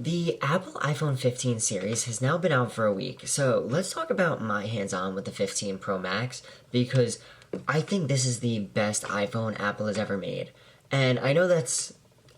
The Apple iPhone 15 series has now been out for a week, so let's talk about my hands-on with the 15 Pro Max because I think this is the best iPhone Apple has ever made. And I know that's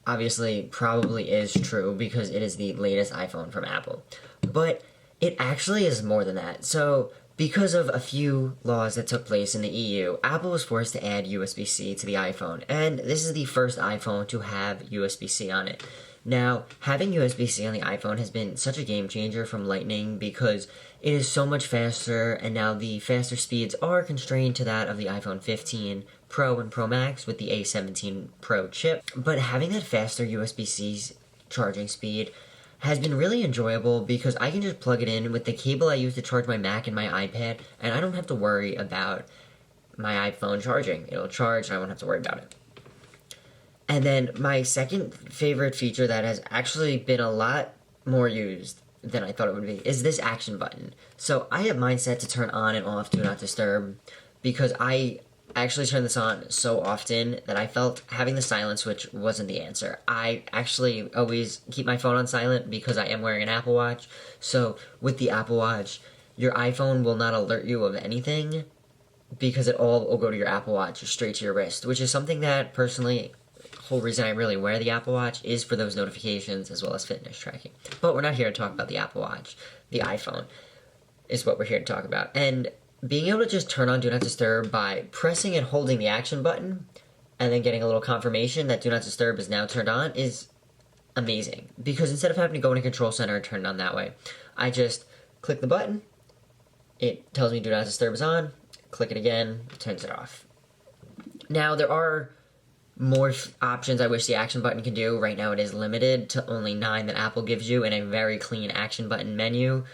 obviously probably is true because it is the latest iPhone from Apple. But it actually is more than that. So, because of a few laws that took place in the EU, Apple was forced to add USB-C to the iPhone, and this is the first iPhone to have USB-C on it. Now, having USB-C on the iPhone has been such a game changer from Lightning because it is so much faster, and now the faster speeds are constrained to that of the iPhone 15 Pro and Pro Max with the A17 Pro chip. But having that faster USB-C charging speed has been really enjoyable because I can just plug it in with the cable I use to charge my Mac and my iPad, and I don't have to worry about my iPhone charging. It'll charge, and I won't have to worry about it. And then my second favorite feature that has actually been a lot more used than I thought it would be is this action button. So I have mine set to turn on and off Do Not Disturb because I actually turn this on so often that I felt having the silent switch wasn't the answer. I actually always keep my phone on silent because I am wearing an Apple Watch. So with the Apple Watch, your iPhone will not alert you of anything because it all will go to your Apple Watch straight to your wrist, which is something that personally whole reason I really wear the Apple Watch is for those notifications as well as fitness tracking. But we're not here to talk about the Apple Watch. The iPhone is what we're here to talk about. And being able to just turn on Do Not Disturb by pressing and holding the action button and then getting a little confirmation that Do Not Disturb is now turned on is amazing. Because instead of having to go in a control center and turn it on that way, I just click the button, it tells me Do Not Disturb is on, click it again, it turns it off. Now there are more options I wish the action button could do. Right now it is limited to only 9 that Apple gives you in a very clean action button menu.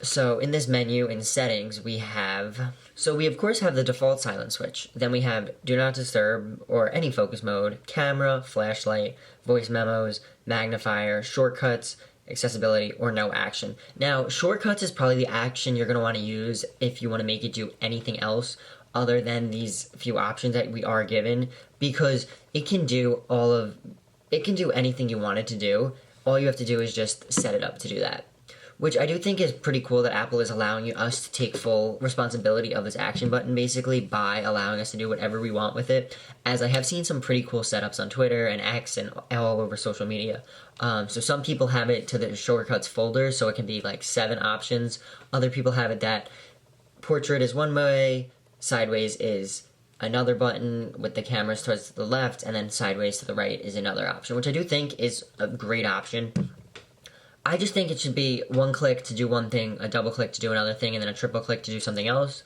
So in this menu, in settings, we of course have the default silent switch. Then we have Do Not Disturb, or any focus mode, camera, flashlight, voice memos, magnifier, shortcuts, accessibility, or no action. Now, shortcuts is probably the action you're going to want to use if you want to make it do anything else other than these few options that we are given, because it can do anything you want it to do. All you have to do is just set it up to do that, which I do think is pretty cool that Apple is allowing us to take full responsibility of this action button basically by allowing us to do whatever we want with it, as I have seen some pretty cool setups on Twitter and X and all over social media. So some people have it to the shortcuts folder, so it can be like 7 options. Other people have it that portrait is one way, sideways is another button with the cameras towards the left, and then sideways to the right is another option, which I do think is a great option. I just think it should be one click to do one thing, a double click to do another thing, and then a triple click to do something else.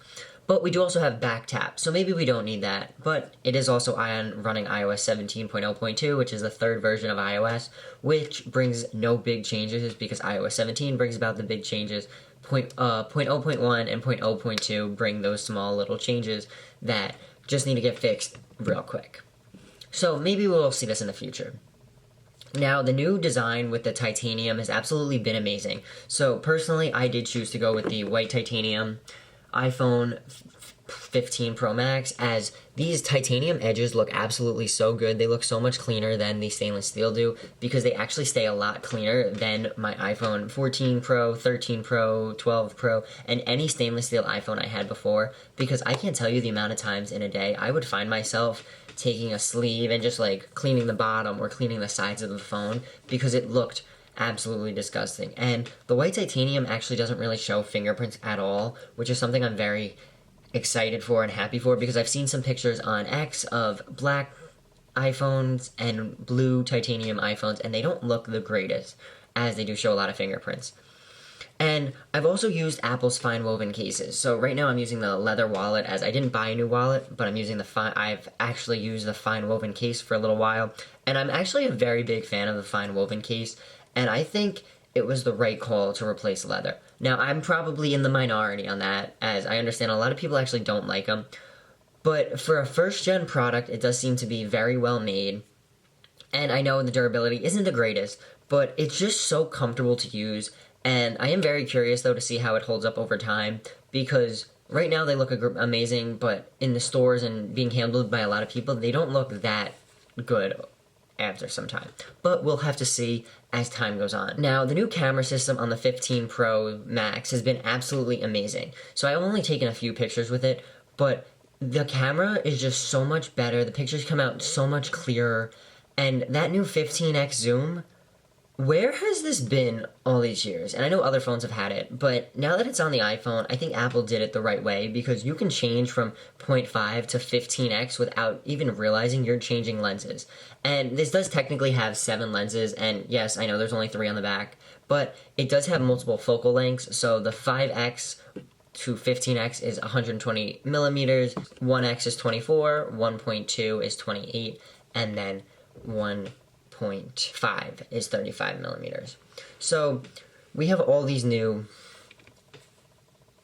But we do also have back tap, so maybe we don't need that. But it is also running iOS 17.0.2, which is the third version of iOS, which brings no big changes because iOS 17 brings about the big changes. 0.0.1 and 0.0.2 bring those small little changes that just need to get fixed real quick. So maybe we'll see this in the future. Now, the new design with the titanium has absolutely been amazing. So personally, I did choose to go with the white titanium iPhone 15 Pro Max, as these titanium edges look absolutely so good. They look so much cleaner than the stainless steel do because they actually stay a lot cleaner than my iPhone 14 Pro, 13 Pro, 12 Pro, and any stainless steel iPhone I had before, because I can't tell you the amount of times in a day I would find myself taking a sleeve and just like cleaning the bottom or cleaning the sides of the phone because it looked absolutely disgusting. And the white titanium actually doesn't really show fingerprints at all, which is something I'm very excited for and happy for, because I've seen some pictures on X of black iPhones and blue titanium iPhones, and they don't look the greatest, as they do show a lot of fingerprints. And I've also used Apple's fine woven cases. So right now I'm using the leather wallet, as I didn't buy a new wallet, but I've actually used the fine woven case for a little while, and I'm actually a very big fan of the fine woven case, and I think it was the right call to replace leather. Now, I'm probably in the minority on that, as I understand a lot of people actually don't like them. But for a first-gen product, it does seem to be very well made. And I know the durability isn't the greatest, but it's just so comfortable to use. And I am very curious, though, to see how it holds up over time, because right now they look amazing, but in the stores and being handled by a lot of people, they don't look that good after some time. But we'll have to see as time goes on. Now, the new camera system on the 15 Pro Max has been absolutely amazing. So I've only taken a few pictures with it, but the camera is just so much better. The pictures come out so much clearer. And that new 15x zoom, where has this been all these years? And I know other phones have had it, but now that it's on the iPhone, I think Apple did it the right way, because you can change from 0.5 to 15x without even realizing you're changing lenses. And this does technically have 7 lenses, and yes, I know there's only 3 on the back, but it does have multiple focal lengths, so the 5x to 15x is 120 millimeters, 1x is 24, 1.2 is 28, and then 1.5 is 35 millimeters. So we have all these new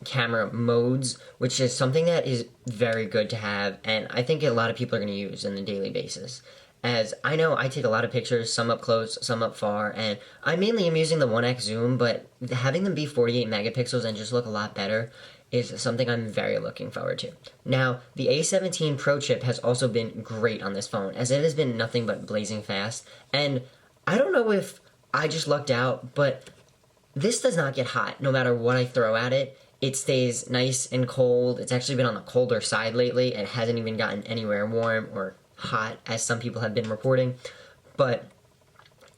camera modes, which is something that is very good to have, and I think a lot of people are going to use on a daily basis. As I know, I take a lot of pictures, some up close, some up far, and I mainly am using the 1x zoom, but having them be 48 megapixels and just look a lot better is something I'm very looking forward to. Now, the A17 Pro chip has also been great on this phone, as it has been nothing but blazing fast, and I don't know if I just lucked out, but this does not get hot no matter what I throw at it. It stays nice and cold. It's actually been on the colder side lately. It hasn't even gotten anywhere warm or hot, as some people have been reporting, but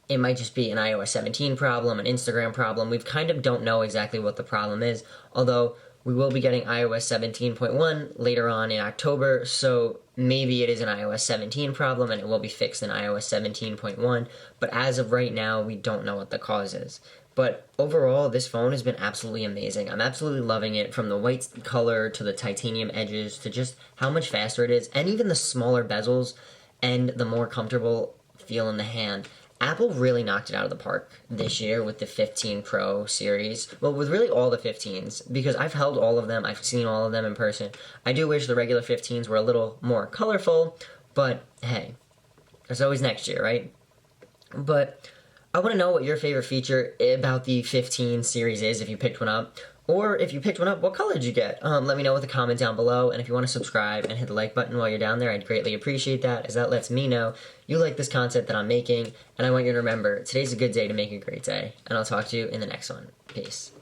it might just be an iOS 17 problem, an Instagram problem. We kind of don't know exactly what the problem is, although we will be getting iOS 17.1 later on in October, so maybe it is an iOS 17 problem and it will be fixed in iOS 17.1, but as of right now, we don't know what the cause is. But overall, this phone has been absolutely amazing. I'm absolutely loving it, from the white color to the titanium edges to just how much faster it is, and even the smaller bezels and the more comfortable feel in the hand. Apple really knocked it out of the park this year with the 15 Pro series. Well, with really all the 15s, because I've held all of them, I've seen all of them in person. I do wish the regular 15s were a little more colorful, but hey, there's always next year, right? But I want to know what your favorite feature about the 15 series is, if you picked one up. Or if you picked one up, what color did you get? Let me know with a comment down below, and if you want to subscribe and hit the like button while you're down there, I'd greatly appreciate that, as that lets me know you like this content that I'm making, and I want you to remember, today's a good day to make a great day, and I'll talk to you in the next one. Peace.